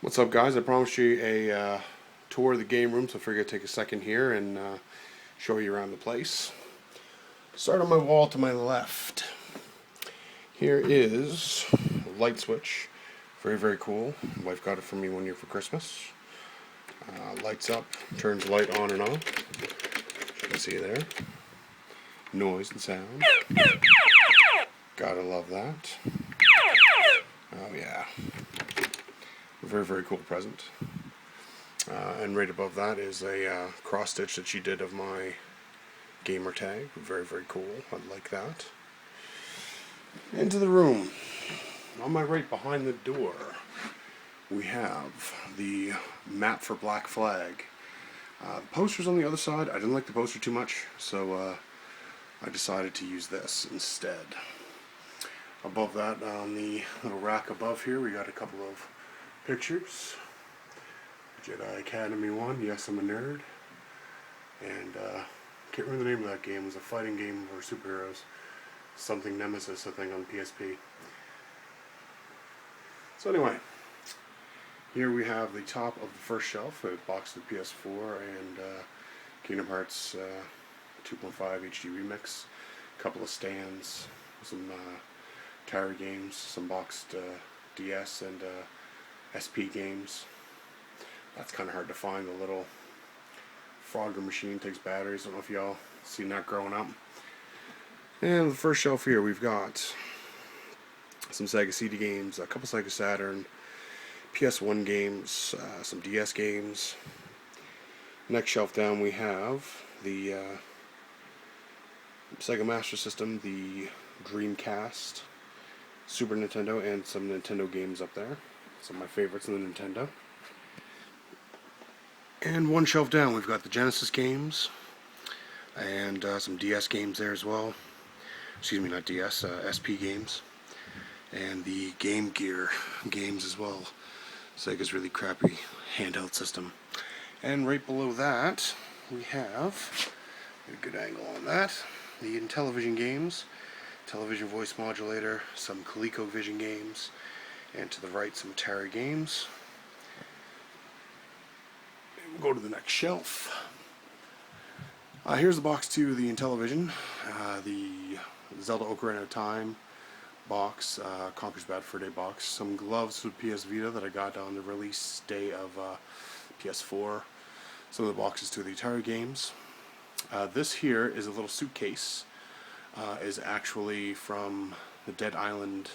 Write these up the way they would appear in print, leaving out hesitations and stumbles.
What's up, guys? I promised you a tour of the game room, so I figured I'd take a second here and show you around the place. Start on my wall to my left. Here is a light switch. Very, very cool. My wife got it for me one year for Christmas. Lights up, turns light on and off. As you can see there. Noise and sound. Gotta love that. Oh yeah. Very, very cool present. And right above that is a cross stitch that she did of my gamer tag. Very, very cool. I like that. Into the room. On my right behind the door, we have the map for Black Flag. The poster's on the other side. I didn't like the poster too much, so I decided to use this instead. Above that, on the little rack above here, we got a couple of pictures. Jedi Academy 1, yes, I'm a nerd. And can't remember the name of that game. It was a fighting game for superheroes. Something Nemesis, I think, on PSP. So anyway, here we have the top of the first shelf, a box of PS4 and Kingdom Hearts 2.5 HD Remix, a couple of stands, some Atari games, some boxed DS and SP games. That's kind of hard to find. The little Frogger machine takes batteries. I don't know if y'all seen that growing up. And the first shelf here, we've got some Sega CD games, a couple Sega Saturn, PS1 games, some DS games. Next shelf down, we have the Sega Master System, the Dreamcast, Super Nintendo, and some Nintendo games up there. Some of my favorites in the Nintendo. And one shelf down, we've got the Genesis games and some DS games there as well. Excuse me, not DS, SP games. And the Game Gear games as well. Sega's really crappy handheld system. And right below that, we have a good angle on that. The Intellivision games, television voice modulator, some ColecoVision games, and to the right, some Atari games. We'll go to the next shelf. Here's the box to the Intellivision, the Zelda Ocarina of Time box, Conker's Bad Fur Day box, some gloves with PS Vita that I got on the release day of PS4, some of the boxes to the Atari games. This here is a little suitcase, is actually from the Dead Island,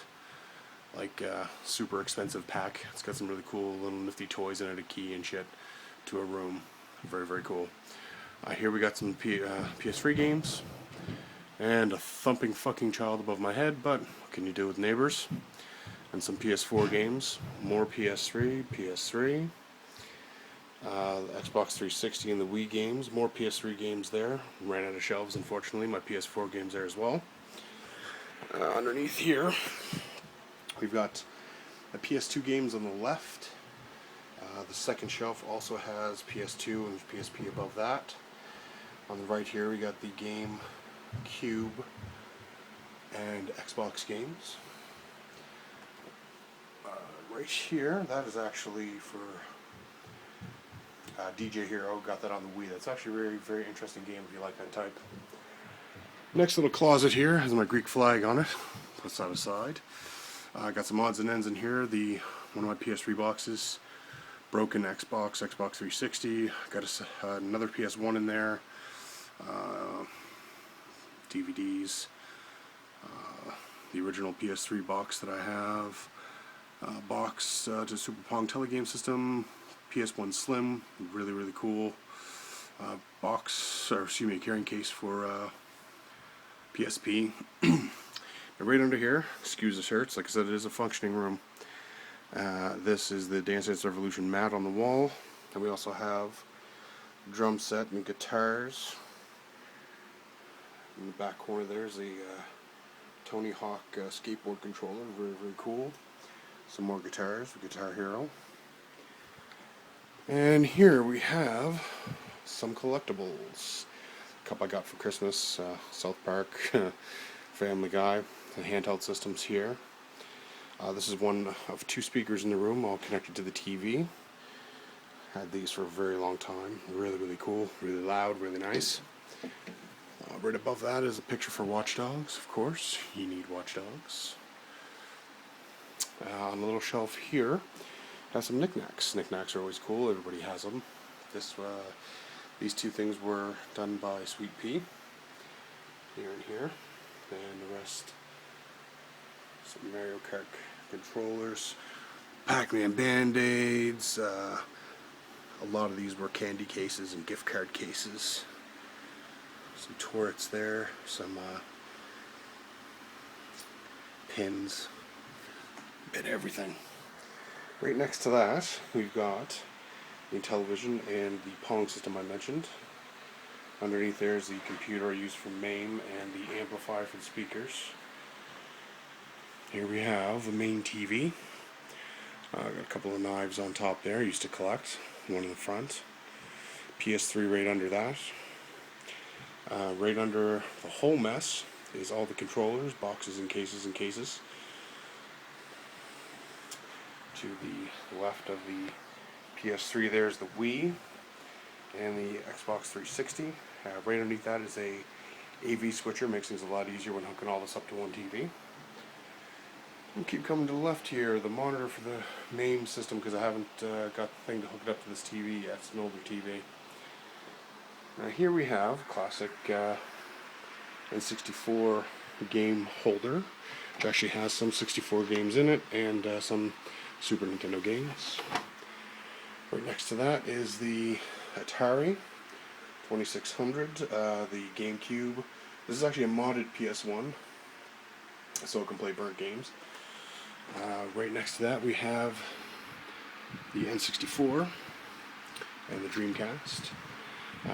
like super expensive pack. It's got some really cool little nifty toys in it, a key and shit, to a room. Very, very cool. Here we got some PS3 games and a thumping fucking child above my head, but what can you do with neighbors? And some PS4 games, more PS3, the Xbox 360 and the Wii games, more PS3 games there. Ran out of shelves, unfortunately. My PS4 games there as well. Underneath here, we've got the PS2 games on the left. The second shelf also has PS2 and PSP above that. On the right here we got the Game Cube and Xbox games. Right here, that is actually for DJ Hero. Got that on the Wii. That's actually a very, very interesting game if you like that type. Next little closet here has my Greek flag on it. Put that aside. Got some odds and ends in here. One of my PS3 boxes. Broken Xbox 360, got another PS1 in there, DVDs, the original PS3 box that I have, box to Super Pong Telegame System, PS1 Slim, really, really cool, carrying case for PSP. And right under here, excuse the shirts, like I said, it is a functioning room. This is the Dance Dance Revolution mat on the wall, and we also have drum set and guitars. In the back corner there's a Tony Hawk skateboard controller, very, very cool. Some more guitars, the Guitar Hero. And here we have some collectibles. A couple I got for Christmas, South Park, Family Guy, the handheld systems here. This is one of 2 speakers in the room, all connected to the TV. Had these for a very long time. Really, really cool, really loud, really nice. Right above that is a picture for watchdogs, of course. You need watchdogs. On the little shelf here, has some knickknacks. Knickknacks are always cool. Everybody has them. These 2 things were done by Sweet Pea. Here and here, and the rest. Some Mario Kart controllers, Pac-Man Band-Aids. A lot of these were candy cases and gift card cases. Some turrets there, some pins, bit of everything. Right next to that, we've got the television and the Pong system I mentioned. Underneath there is the computer I use for MAME and the amplifier for the speakers. Here we have the main TV. Got a couple of knives on top there I used to collect. One in the front. PS3 right under that. Right under the whole mess is all the controllers, boxes and cases and cases. To the left of the PS3 there's the Wii and the Xbox 360. Right underneath that is a AV switcher, makes things a lot easier when hooking all this up to one TV. We'll keep coming to the left here, the monitor for the MAME system, because I haven't got the thing to hook it up to this TV yet. It's an older TV. Now here we have classic N64 game holder, which actually has some 64 games in it and some Super Nintendo games. Right next to that is the Atari 2600, the GameCube. This is actually a modded PS1, so it can play burnt games. Right next to that we have the N64 and the Dreamcast.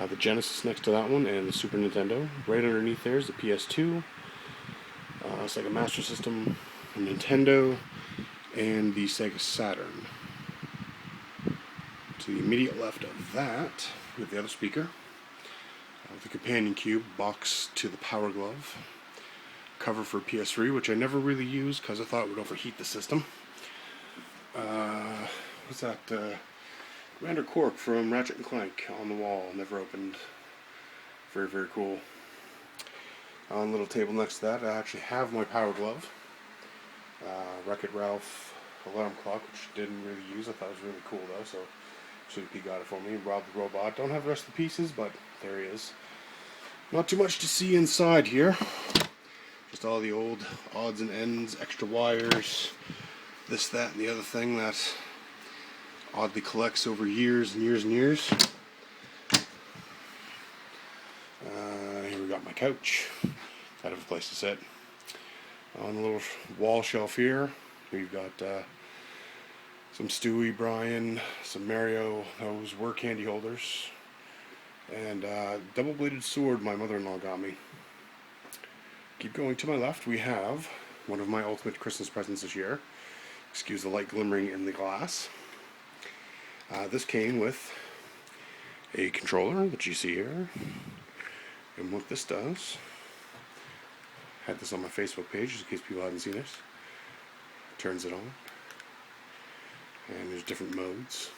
The Genesis next to that one and the Super Nintendo. Right underneath there is the PS2, Sega Master System, Nintendo, and the Sega Saturn. To the immediate left of that, we have the other speaker, the companion cube, box to the Power Glove, cover for PS3, which I never really used because I thought it would overheat the system. What's that? Commander Cork from Ratchet & Clank on the wall, never opened. Very, very cool. On the little table next to that, I actually have my Power Glove. Wreck-It Ralph alarm clock, which I didn't really use. I thought it was really cool though, so Sweet Pea got it for me. Rob the Robot. Don't have the rest of the pieces, but there he is. Not too much to see inside here. Just all the old odds and ends, extra wires, this, that, and the other thing that oddly collects over years and years and years. Here we got my couch. Kind of a place to sit. On the little wall shelf here, we've got some Stewie, Brian, some Mario. Those were candy holders. And double-bladed sword my mother-in-law got me. Keep going to my left, we have one of my ultimate Christmas presents this year. Excuse the light glimmering in the glass. This came with a controller that you see here. And what this does, I had this on my Facebook page just in case people haven't seen it. Turns it on. And there's different modes.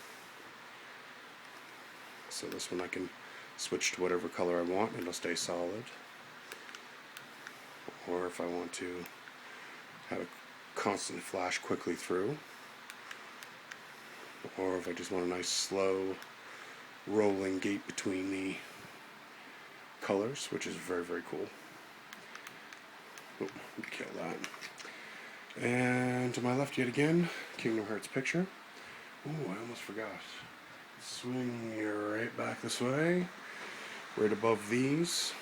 So this one I can switch to whatever color I want and it'll stay solid. Or if I want to have it constantly flash quickly through. Or if I just want a nice slow rolling gate between the colors, which is very, very cool. Oh, kill that. And to my left yet again, Kingdom Hearts picture. Oh, I almost forgot. Swing you right back this way. Right above these.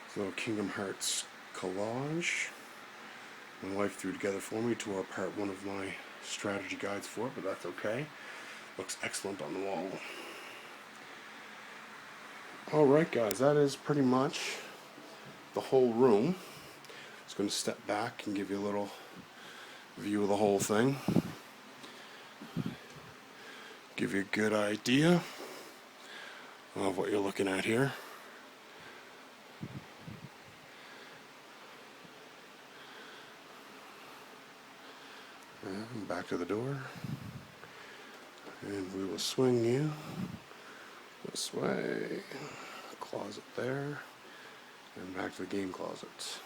This little Kingdom Hearts collage. My wife threw together for me, tore apart one of my strategy guides for it, but that's okay. Looks excellent on the wall. Alright guys, that is pretty much the whole room. Just going to step back and give you a little view of the whole thing. Give you a good idea of what you're looking at here. back to the door, and we will swing you this way, closet there, and back to the game closet.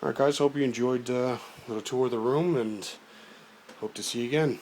Alright guys, hope you enjoyed a little tour of the room, and hope to see you again.